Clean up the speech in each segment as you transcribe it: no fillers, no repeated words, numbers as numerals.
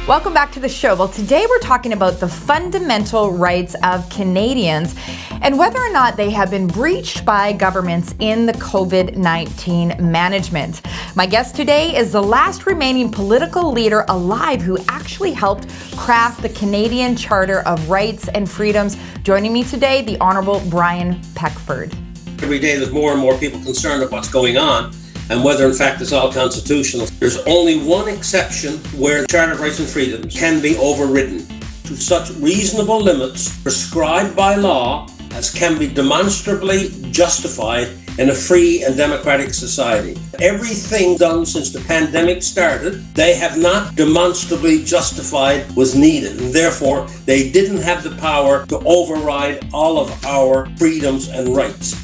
Welcome back to the show. Well, today we're talking about the fundamental rights of Canadians and whether or not they have been breached by governments in the COVID-19 management. My guest today is the last remaining political leader alive who actually helped craft the Canadian Charter of Rights and Freedoms. Joining me today, the Honourable Brian Peckford. Every day there's more and more people concerned about what's going on and whether in fact it's all constitutional. There's only one exception where the Charter of Rights and Freedoms can be overridden to such reasonable limits prescribed by law as can be demonstrably justified in a free and democratic society. Everything done since the pandemic started, they have not demonstrably justified was needed, and therefore they didn't have the power to override all of our freedoms and rights.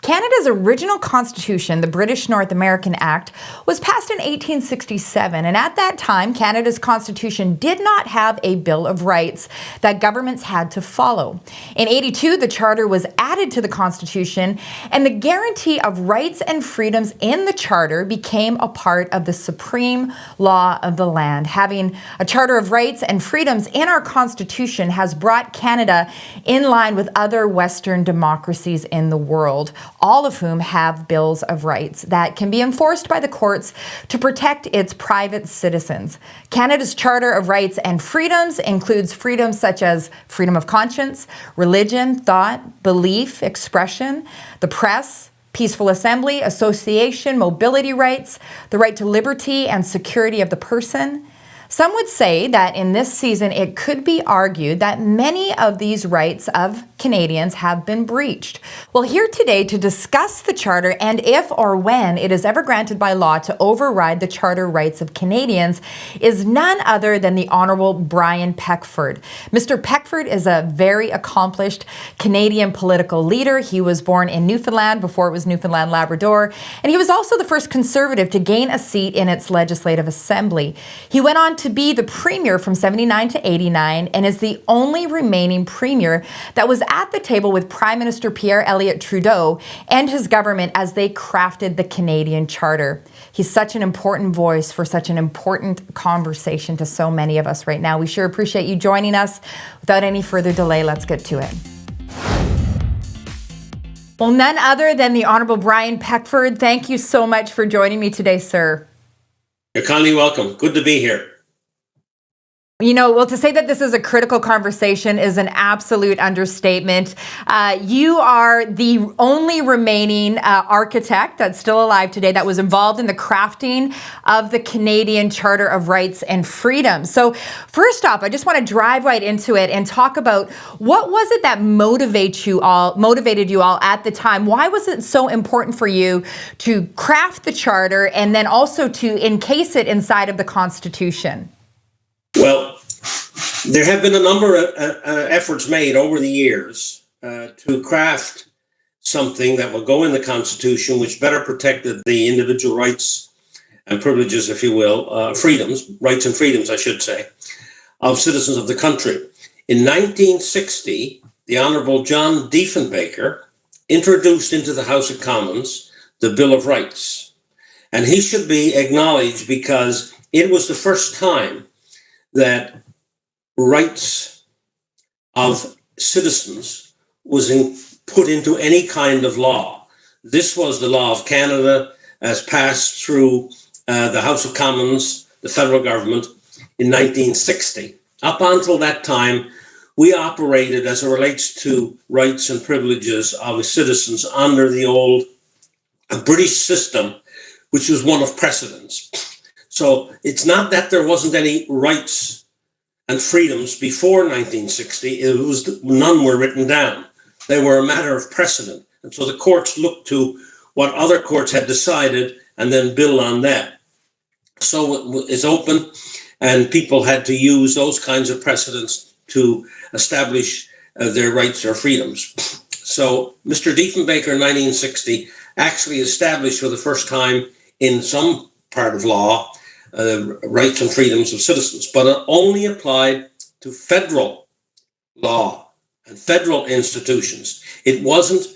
Canada's original constitution, the British North American Act, was passed in 1867, and at that time, Canada's constitution did not have a Bill of Rights that governments had to follow. In 82, the Charter was added to the constitution, and the guarantee of rights and freedoms in the Charter became a part of the supreme law of the land. Having a Charter of Rights and Freedoms in our constitution has brought Canada in line with other Western democracies in the world, all of whom have bills of rights that can be enforced by the courts to protect its private citizens. Canada's Charter of Rights and Freedoms includes freedoms such as freedom of conscience, religion, thought, belief, expression, the press, peaceful assembly, association, mobility rights, the right to liberty and security of the person. Some would say that in this season, it could be argued that many of these rights of Canadians have been breached. Well, here today to discuss the Charter and if or when it is ever granted by law to override the Charter rights of Canadians is none other than the Honourable Brian Peckford. Mr. Peckford is a very accomplished Canadian political leader. He was born in Newfoundland before it was Newfoundland Labrador, and he was also the first Conservative to gain a seat in its Legislative Assembly. He went on to be the Premier from 79 to 89 and is the only remaining Premier that was at the table with Prime Minister Pierre Elliott Trudeau and his government as they crafted the Canadian Charter. He's such an important voice for such an important conversation to so many of us right now. We sure appreciate you joining us. Without any further delay, let's get to it. Well, none other than the Honourable Brian Peckford. Thank you so much for joining me today, sir. You're kindly welcome. Good to be here. You know, well, to say that this is a critical conversation is an absolute understatement. You are the only remaining architect that's still alive today that was involved in the crafting of the Canadian Charter of Rights and Freedoms. So first off, I just want to drive right into it and talk about what was it that motivated you all at the time? Why was it so important for you to craft the Charter and then also to encase it inside of the Constitution? Well, there have been a number of efforts made over the years to craft something that will go in the Constitution which better protected the individual rights and privileges, if you will, freedoms, rights and freedoms, I should say, of citizens of the country. In 1960, the Honourable John Diefenbaker introduced into the House of Commons the Bill of Rights. And he should be acknowledged because it was the first time that rights of citizens was put into any kind of law. This was the law of Canada as passed through the House of Commons, the federal government, in 1960. Up until that time, we operated as it relates to rights and privileges of citizens under the old British system, which was one of precedence. So it's not that there wasn't any rights and freedoms before 1960. It was none were written down. They were a matter of precedent. And so the courts looked to what other courts had decided and then build on that. So it is open, and people had to use those kinds of precedents to establish their rights or freedoms. So Mr. Diefenbaker in 1960 actually established for the first time in some part of law rights and freedoms of citizens, but it only applied to federal law and federal institutions. It wasn't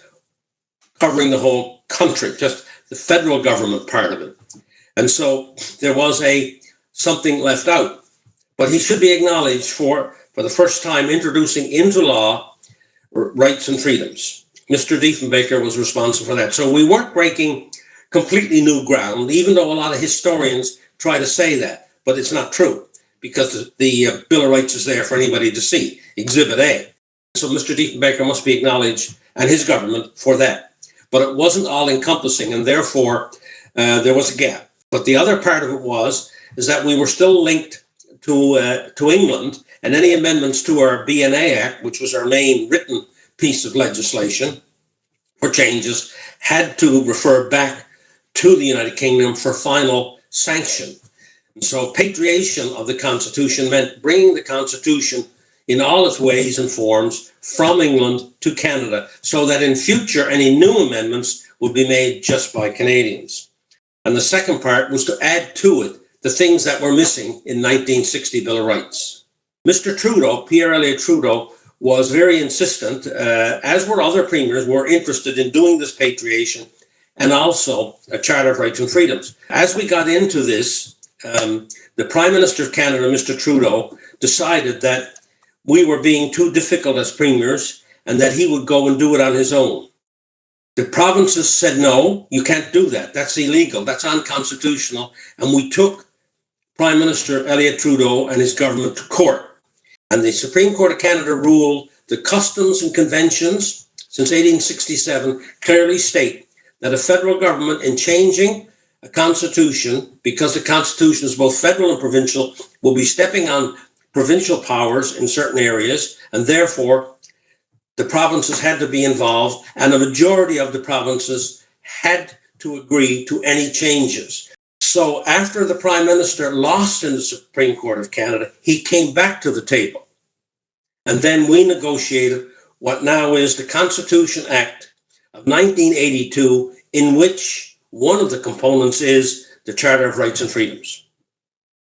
covering the whole country, just the federal government part of it. And so there was something left out. But he should be acknowledged for the first time introducing into law rights and freedoms. Mr. Diefenbaker was responsible for that. So we weren't breaking completely new ground, even though a lot of historians try to say that. But it's not true, because the Bill of Rights is there for anybody to see, Exhibit A. So Mr. Diefenbaker must be acknowledged, and his government, for that. But it wasn't all-encompassing, and therefore there was a gap. But the other part of it is that we were still linked to England, and any amendments to our BNA Act, which was our main written piece of legislation for changes, had to refer back to the United Kingdom for final sanction. And so patriation of the Constitution meant bringing the Constitution in all its ways and forms from England to Canada, so that in future any new amendments would be made just by Canadians. And the second part was to add to it the things that were missing in 1960 Bill of Rights. Mr. Trudeau, Pierre Elliott Trudeau, was very insistent, as were other premiers, were interested in doing this patriation and also a Charter of Rights and Freedoms. As we got into this, the Prime Minister of Canada, Mr. Trudeau, decided that we were being too difficult as premiers and that he would go and do it on his own. The provinces said, no, you can't do that. That's illegal. That's unconstitutional. And we took Prime Minister Elliott Trudeau and his government to court. And the Supreme Court of Canada ruled the customs and conventions since 1867 clearly state that a federal government, in changing a constitution, because the constitution is both federal and provincial, will be stepping on provincial powers in certain areas, and therefore the provinces had to be involved, and a majority of the provinces had to agree to any changes. So after the Prime Minister lost in the Supreme Court of Canada, he came back to the table. And then we negotiated what now is the Constitution Act of 1982, in which one of the components is the Charter of Rights and Freedoms.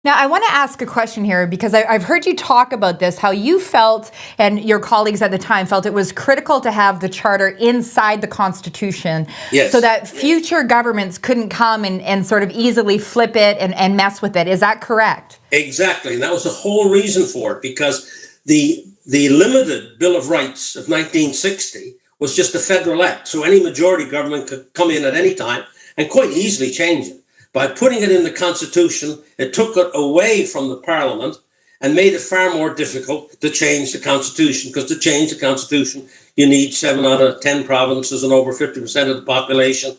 Now, I want to ask a question here, because I've heard you talk about this, how you felt, and your colleagues at the time felt, it was critical to have the Charter inside the Constitution, yes, so that future governments couldn't come and sort of easily flip it and mess with it. Is that correct? Exactly. And that was the whole reason for it, because the limited Bill of Rights of 1960 was just a federal act. So any majority government could come in at any time and quite easily change it. By putting it in the Constitution, it took it away from the Parliament and made it far more difficult to change the Constitution, because to change the Constitution, you need 7 out of 10 provinces and over 50% of the population.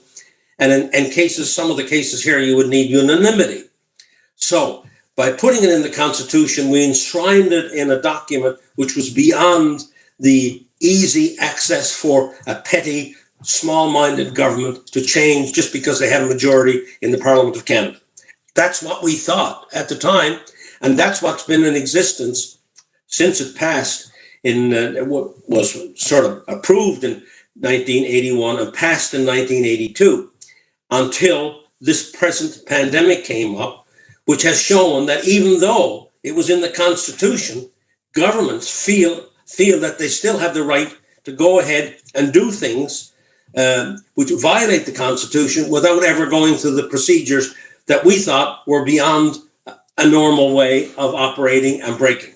And in cases, some of the cases here, you would need unanimity. So by putting it in the Constitution, we enshrined it in a document which was beyond the easy access for a petty, small-minded government to change just because they had a majority in the Parliament of Canada. That's what we thought at the time, and that's what's been in existence since it passed was sort of approved in 1981 and passed in 1982, until this present pandemic came up, which has shown that even though it was in the Constitution, governments feel that they still have the right to go ahead and do things which violate the Constitution without ever going through the procedures that we thought were beyond a normal way of operating and breaking.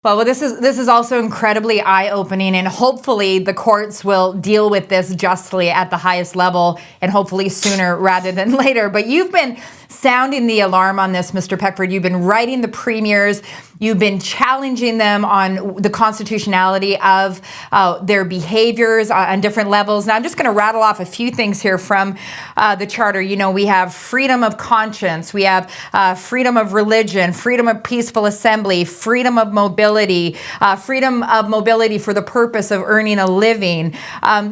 Well, this is also incredibly eye-opening, and hopefully the courts will deal with this justly at the highest level, and hopefully sooner rather than later. But you've been sounding the alarm on this, Mr. Peckford. You've been writing the premiers. You've been challenging them on the constitutionality of their behaviors on different levels. Now, I'm just going to rattle off a few things here from the Charter. You know, we have freedom of conscience. We have freedom of religion, freedom of peaceful assembly, freedom of mobility for the purpose of earning a living.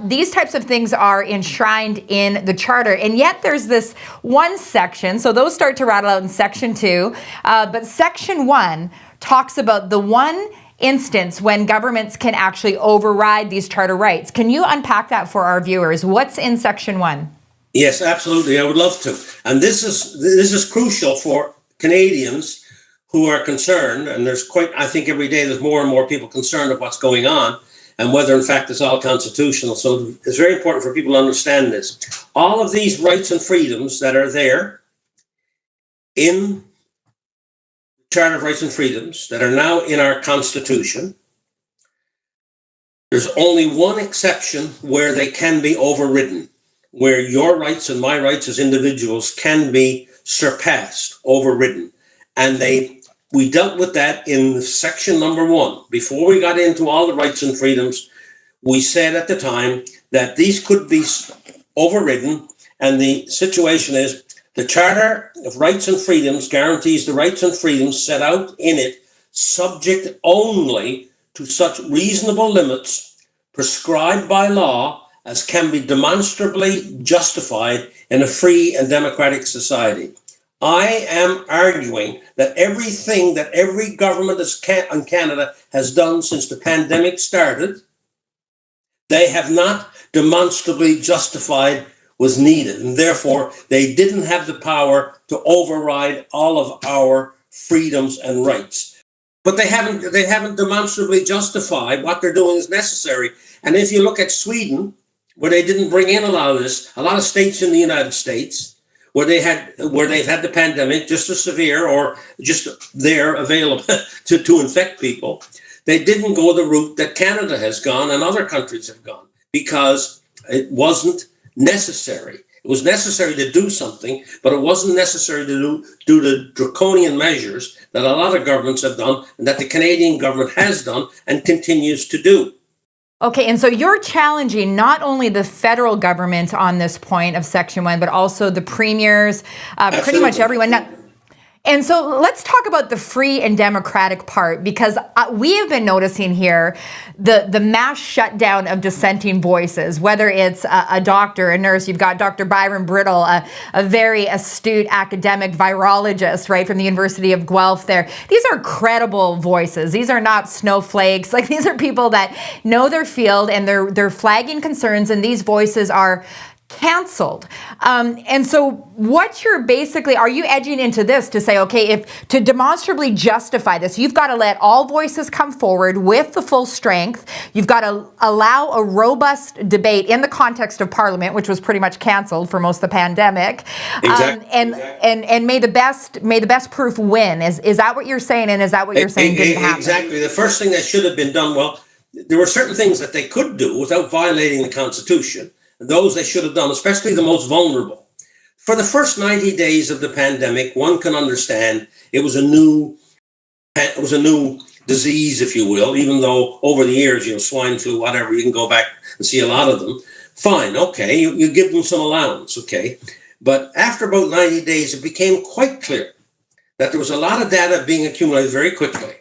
These types of things are enshrined in the Charter. And yet there's this one section, so those start to rattle out in Section 2, but Section 1 talks about the one instance when governments can actually override these charter rights. Can you unpack that for our viewers? What's in Section 1? Yes, absolutely. I would love to. And this is crucial for Canadians who are concerned, and I think every day there's more and more people concerned of what's going on. and whether in fact it's all constitutional. So it's very important for people to understand this. All of these rights and freedoms that are there in the Charter of Rights and Freedoms that are now in our Constitution, there's only one exception where they can be overridden, where your rights and my rights as individuals can be surpassed, overridden. And we dealt with that in section number 1. Before we got into all the rights and freedoms, we said at the time that these could be overridden. And the situation is the Charter of Rights and Freedoms guarantees the rights and freedoms set out in it, subject only to such reasonable limits prescribed by law as can be demonstrably justified in a free and democratic society. I am arguing that everything that every government in Canada has done since the pandemic started, they have not demonstrably justified was needed, and therefore they didn't have the power to override all of our freedoms and rights. But they haven't demonstrably justified what they're doing is necessary. And if you look at Sweden, where they didn't bring in a lot of this, a lot of states in the United States, where they've had the pandemic just as severe or just there available to infect people, they didn't go the route that Canada has gone and other countries have gone, because it wasn't necessary. It was necessary to do something, but it wasn't necessary to do the draconian measures that a lot of governments have done and that the Canadian government has done and continues to do. Okay, and so you're challenging not only the federal government on this point of Section 1, but also the premiers, pretty much everyone. Now, and so let's talk about the free and democratic part, because we have been noticing here the mass shutdown of dissenting voices, whether it's a doctor, a nurse. You've got Dr. Byron Brittle, a very astute academic virologist, right, from the University of Guelph there. These are credible voices. These are not snowflakes. Like, these are people that know their field, and they're flagging concerns, and these voices are canceled. And so what you're basically, are you edging into this to say, okay, if to demonstrably justify this, you've got to let all voices come forward with the full strength. You've got to allow a robust debate in the context of Parliament, which was pretty much canceled for most of the pandemic. Exactly. And may the best proof win. Is that what you're saying? And is that what you're saying didn't happen? Exactly. The first thing that should have been done, well, there were certain things that they could do without violating the Constitution. Those they should have done, especially the most vulnerable. For the first 90 days of the pandemic, one can understand it was a new disease, if you will, even though over the years, swine flu, whatever, you can go back and see a lot of them. Fine, okay, you give them some allowance, okay. But after about 90 days, it became quite clear that there was a lot of data being accumulated very quickly,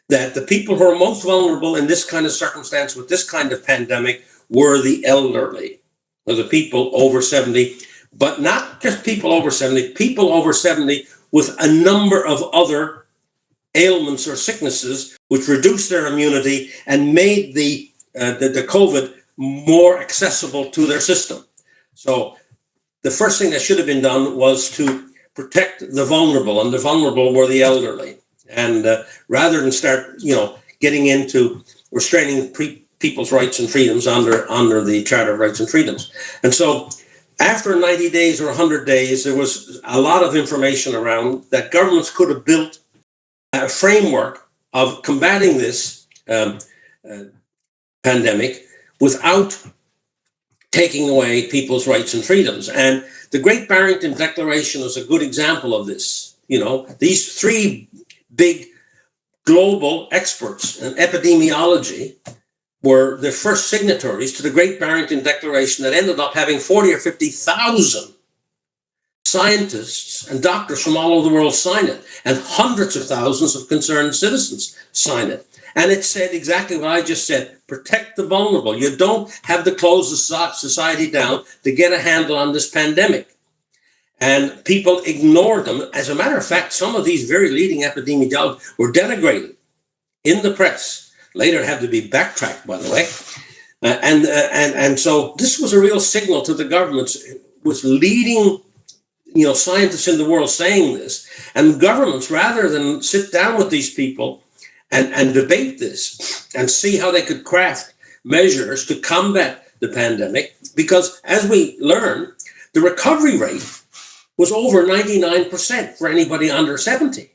that the people who are most vulnerable in this kind of circumstance with this kind of pandemic were the elderly. The people over 70, but not just people over 70 with a number of other ailments or sicknesses which reduced their immunity and made the COVID more accessible to their system. So the first thing that should have been done was to protect the vulnerable, and the vulnerable were the elderly. And rather than start, getting into restraining people's rights and freedoms under the Charter of Rights and Freedoms. And so after 90 days or 100 days, there was a lot of information around that governments could have built a framework of combating this pandemic without taking away people's rights and freedoms. And the Great Barrington Declaration is a good example of this. These three big global experts in epidemiology were the first signatories to the Great Barrington Declaration that ended up having 40 or 50,000 scientists and doctors from all over the world sign it, and hundreds of thousands of concerned citizens sign it. And it said exactly what I just said: protect the vulnerable. You don't have to close the society down to get a handle on this pandemic. And people ignored them. As a matter of fact, some of these very leading epidemiologists were denigrated in the press. Later had to be backtracked, by the way. And so this was a real signal to the governments, with leading scientists in the world saying this. And governments, rather than sit down with these people and debate this and see how they could craft measures to combat the pandemic, because as we learned, the recovery rate was over 99% for anybody under 70.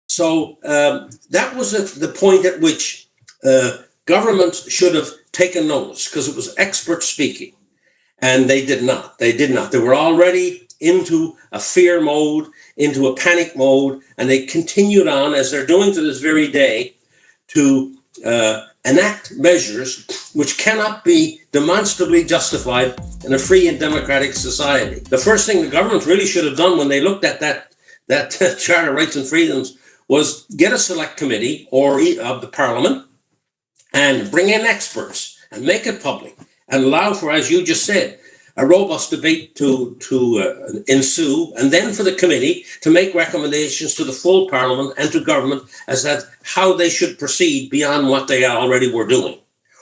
So that was the point at which governments should have taken notice, because it was expert speaking. And they did not. They did not. They were already into a fear mode, into a panic mode, and they continued on, as they're doing to this very day, to enact measures which cannot be demonstrably justified in a free and democratic society. The first thing the government really should have done when they looked at that Charter of Rights and Freedoms was get a select committee of the Parliament and bring in experts and make it public and allow for, as you just said, a robust debate to ensue, and then for the committee to make recommendations to the full Parliament and to government as to how they should proceed beyond what they already were doing.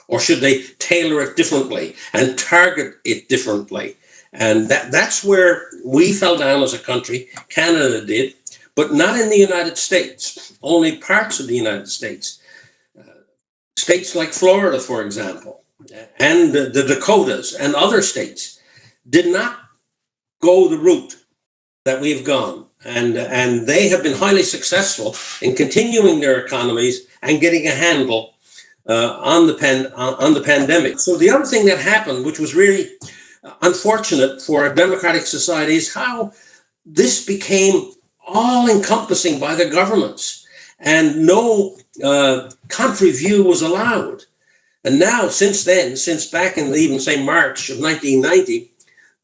Or should they tailor it differently and target it differently? And that's where we fell down as a country. Canada did, but not in the United States, only parts of the United States. States like Florida, for example, and the Dakotas and other states did not go the route that we've gone. And they have been highly successful in continuing their economies and getting a handle on the pandemic. So the other thing that happened, which was really unfortunate for a democratic society, is how this became all-encompassing by the governments, and no country view was allowed. And now, since then, since back in even say March of 1990,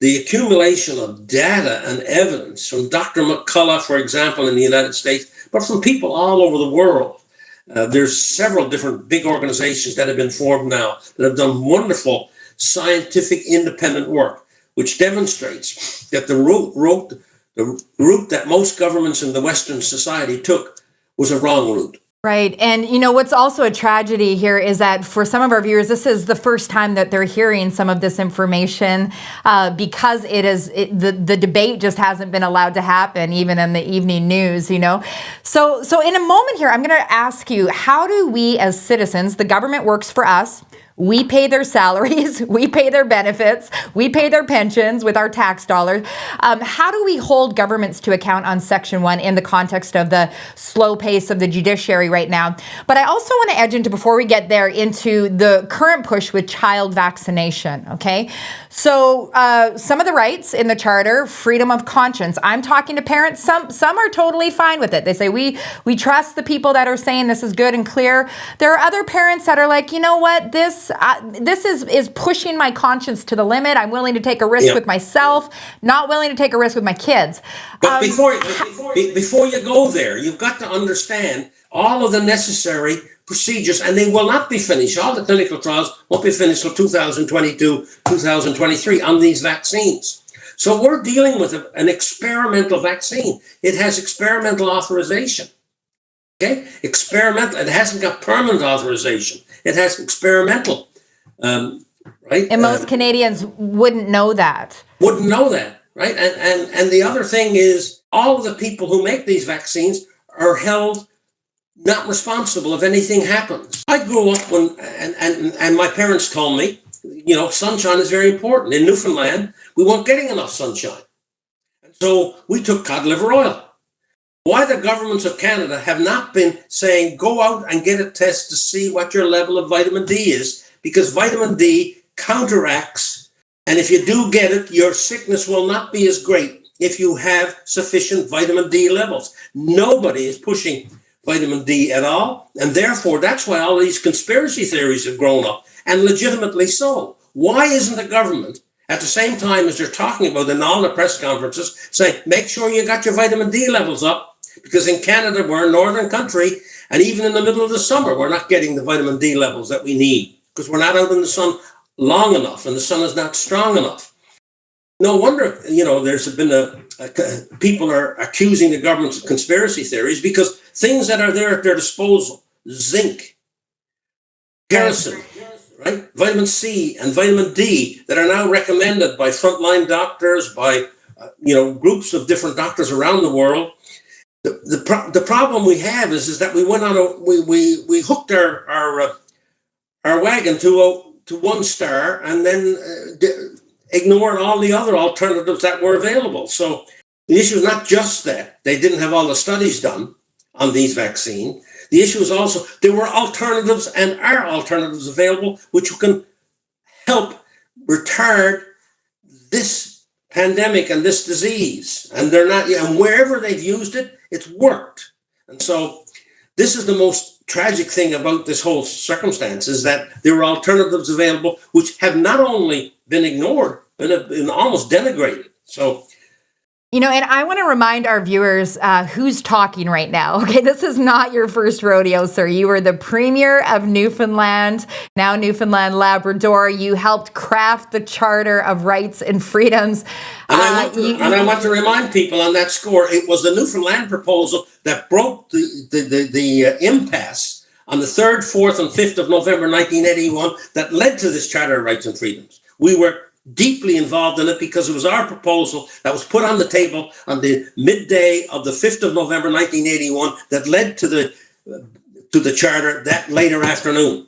the accumulation of data and evidence from Dr. McCullough, for example, in the United States, but from people all over the world. There's several different big organizations that have been formed now that have done wonderful scientific independent work, which demonstrates that the route that most governments in the Western society took was a wrong route. Right. And, you know, what's also a tragedy here is that for some of our viewers, this is the first time that they're hearing some of this information because the debate just hasn't been allowed to happen, even in the evening news, you know. So in a moment here, I'm going to ask you, how do we as citizens, the government works for us, we pay their salaries, we pay their benefits, we pay their pensions with our tax dollars. How do we hold governments to account on Section 1 in the context of the slow pace of the judiciary right now? But I also want to edge into, before we get there, into the current push with child vaccination, okay? So some of the rights in the Charter, freedom of conscience. I'm talking to parents. Some are totally fine with it. They say, we trust the people that are saying this is good and clear. There are other parents that are like, you know what, this is pushing my conscience to the limit. I'm willing to take a risk with myself, not willing to take a risk with my kids. But before you go there, you've got to understand all of the necessary procedures, and they will not be finished. All the clinical trials won't be finished till 2022, 2023 on these vaccines. So we're dealing with an experimental vaccine. It has experimental authorization. Okay, experimental. It hasn't got permanent authorization. It has experimental, right? And most Canadians wouldn't know that. Wouldn't know that, right? And the other thing is, all of the people who make these vaccines are held not responsible if anything happens. I grew up and my parents told me, you know, sunshine is very important. In Newfoundland, we weren't getting enough sunshine. And so we took cod liver oil. Why the governments of Canada have not been saying, go out and get a test to see what your level of vitamin D is, because vitamin D counteracts, and if you do get it, your sickness will not be as great if you have sufficient vitamin D levels. Nobody is pushing vitamin D at all, and therefore that's why all these conspiracy theories have grown up, and legitimately so. Why isn't the government, at the same time as they're talking about in all the press conferences, saying, make sure you got your vitamin D levels up? Because in Canada, we're a northern country, and even in the middle of the summer, we're not getting the vitamin D levels that we need because we're not out in the sun long enough and the sun is not strong enough. No wonder, you know, there's been people are accusing the governments of conspiracy theories because things that are there at their disposal, zinc, kerosene, right, vitamin C and vitamin D that are now recommended by frontline doctors, by groups of different doctors around the world. The problem we have is that we went on we hooked our wagon to to one star and then ignored all the other alternatives that were available. So the issue is not just that they didn't have all the studies done on these vaccines. The issue is also there were alternatives and are alternatives available which can help retard this pandemic and this disease. And they're not, and wherever they've used it, it's worked. And so this is the most tragic thing about this whole circumstance, is that there were alternatives available which have not only been ignored, but have been almost denigrated. So, and I want to remind our viewers who's talking right now. Okay, this is not your first rodeo, sir. You were the Premier of Newfoundland, now Newfoundland Labrador. You helped craft the Charter of Rights and Freedoms. And I want to remind people on that score, it was the Newfoundland proposal that broke the impasse on the 3rd, 4th, and 5th of November 1981 that led to this Charter of Rights and Freedoms. We were deeply involved in it because it was our proposal that was put on the table on the midday of the 5th of November 1981 that led to the charter that later afternoon.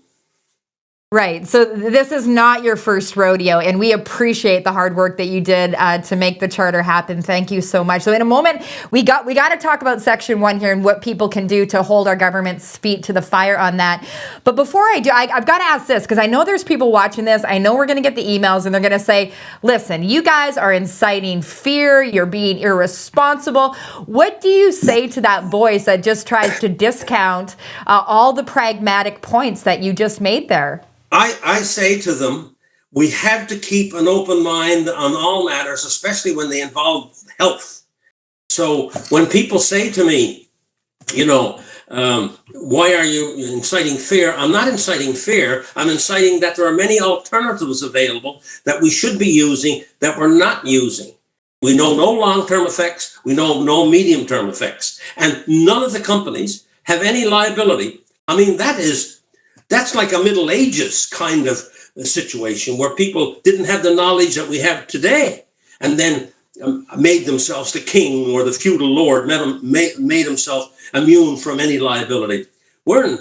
Right. So this is not your first rodeo, and we appreciate the hard work that you did to make the charter happen. Thank you so much. So in a moment, we got to talk about Section 1 here and what people can do to hold our government's feet to the fire on that. But before I do, I've got to ask this, because I know there's people watching this. I know we're going to get the emails, and they're going to say, listen, you guys are inciting fear. You're being irresponsible. What do you say to that voice that just tries to discount all the pragmatic points that you just made there? I say to them, we have to keep an open mind on all matters, especially when they involve health. So when people say to me, why are you inciting fear? I'm not inciting fear. I'm inciting that there are many alternatives available that we should be using that we're not using. We know no long-term effects. We know no medium-term effects. And none of the companies have any liability. I mean, that's like a Middle Ages kind of situation where people didn't have the knowledge that we have today and then made themselves the king or the feudal lord, made himself immune from any liability. We've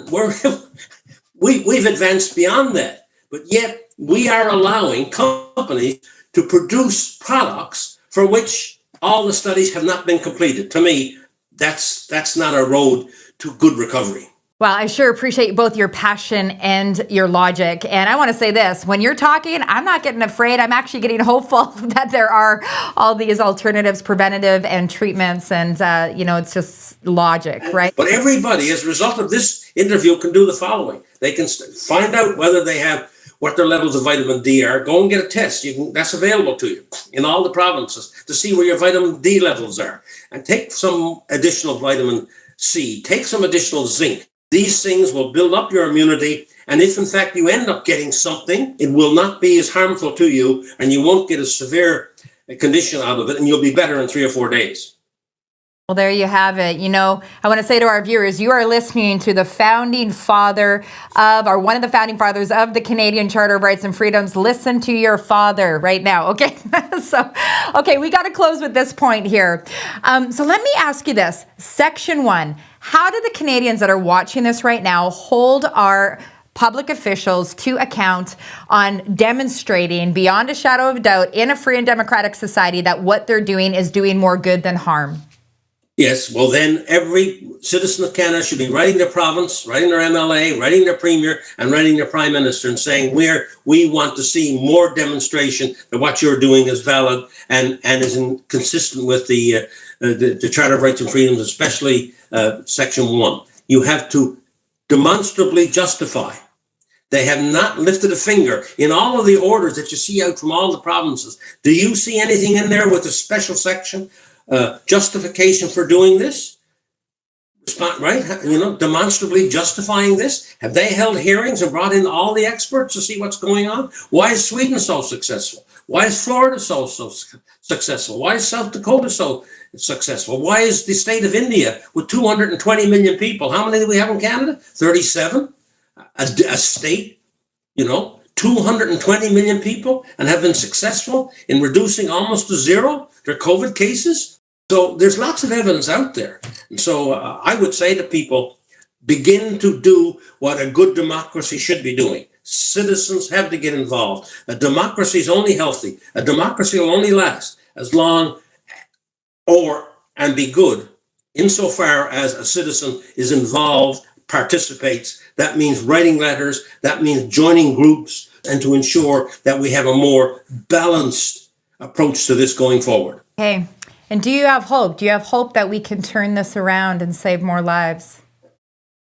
advanced beyond that, but yet we are allowing companies to produce products for which all the studies have not been completed. To me, that's not a road to good recovery. Well, I sure appreciate both your passion and your logic. And I want to say this, when you're talking, I'm not getting afraid. I'm actually getting hopeful that there are all these alternatives, preventative and treatments. And, it's just logic, right? But everybody, as a result of this interview, can do the following. They can find out whether they have what their levels of vitamin D are. Go and get a test. That's available to you in all the provinces to see where your vitamin D levels are. And take some additional vitamin C. Take some additional zinc. These things will build up your immunity, and if in fact you end up getting something, it will not be as harmful to you, and you won't get a severe condition out of it, and you'll be better in 3 or 4 days. Well, there you have it. I want to say to our viewers, you are listening to the founding father one of the founding fathers of the Canadian Charter of Rights and Freedoms. Listen to your father right now. Okay. We got to close with this point here. So let me ask you this. Section 1, how do the Canadians that are watching this right now hold our public officials to account on demonstrating beyond a shadow of a doubt in a free and democratic society that what they're doing is doing more good than harm? Yes, well then every citizen of Canada should be writing their province, writing their MLA, writing their premier, and writing their prime minister and saying we want to see more demonstration that what you're doing is valid and is consistent with the Charter of Rights and Freedoms, especially Section 1. You have to demonstrably justify. They have not lifted a finger in all of the orders that you see out from all the provinces. Do you see anything in there with a special section? Justification for doing this, right? Demonstrably justifying this. Have they held hearings and brought in all the experts to see what's going on? Why is Sweden so successful? Why is Florida so successful? Why is South Dakota so successful? Why is the state of India with 220 million people? How many do we have in Canada? 37? A state, 220 million people and have been successful in reducing almost to zero their COVID cases. So there's lots of evidence out there. And so I would say to people, begin to do what a good democracy should be doing. Citizens have to get involved. A democracy is only healthy. A democracy will only last as long and be good insofar as a citizen is involved, participates. That means writing letters, that means joining groups, and to ensure that we have a more balanced approach to this going forward. Okay. And do you have hope? Do you have hope that we can turn this around and save more lives?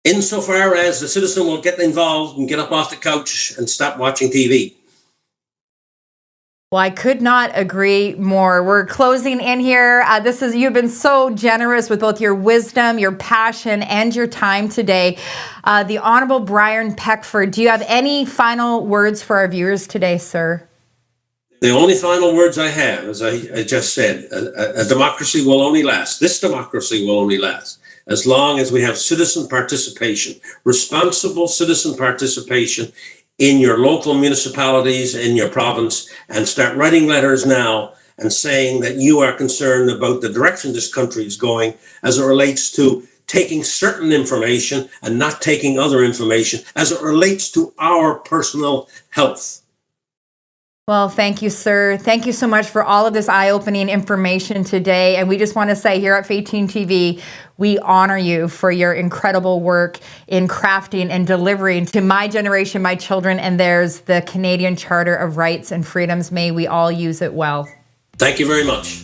Insofar as the citizen will get involved and get up off the couch and stop watching TV. Well, I could not agree more. We're closing in here. You've been so generous with both your wisdom, your passion, and your time today. The Honorable Brian Peckford, do you have any final words for our viewers today, sir? The only final words I have, as I just said, a democracy will only last. This democracy will only last as long as we have citizen participation, responsible citizen participation in your local municipalities, in your province, and start writing letters now and saying that you are concerned about the direction this country is going as it relates to taking certain information and not taking other information as it relates to our personal health. Well, thank you, sir. Thank you so much for all of this eye-opening information today. And we just want to say here at Faytene TV, we honor you for your incredible work in crafting and delivering to my generation, my children, and theirs, the Canadian Charter of Rights and Freedoms. May we all use it well. Thank you very much.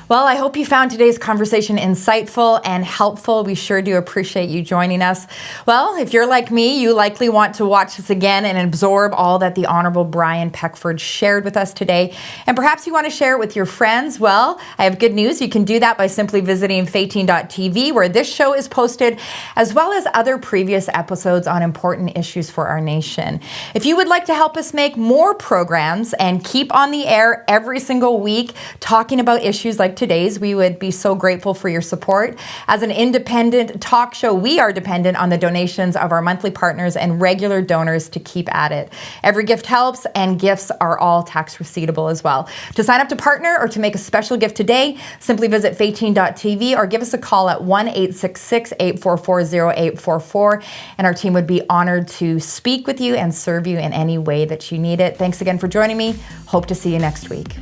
Well, I hope you found today's conversation insightful and helpful. We sure do appreciate you joining us. Well, if you're like me, you likely want to watch this again and absorb all that the Honorable Brian Peckford shared with us today. And perhaps you want to share it with your friends. Well, I have good news. You can do that by simply visiting Faytene.tv, where this show is posted, as well as other previous episodes on important issues for our nation. If you would like to help us make more programs and keep on the air every single week talking about issues like today's, we would be so grateful for your support. As an independent talk show, we are dependent on the donations of our monthly partners and regular donors to keep at it. Every gift helps, and gifts are all tax receivable as well. To sign up to partner or to make a special gift today, simply visit Faytene.tv or give us a call at 1-866-844-0844, and our team would be honored to speak with you and serve you in any way that you need it. Thanks again for joining me. Hope to see you next week.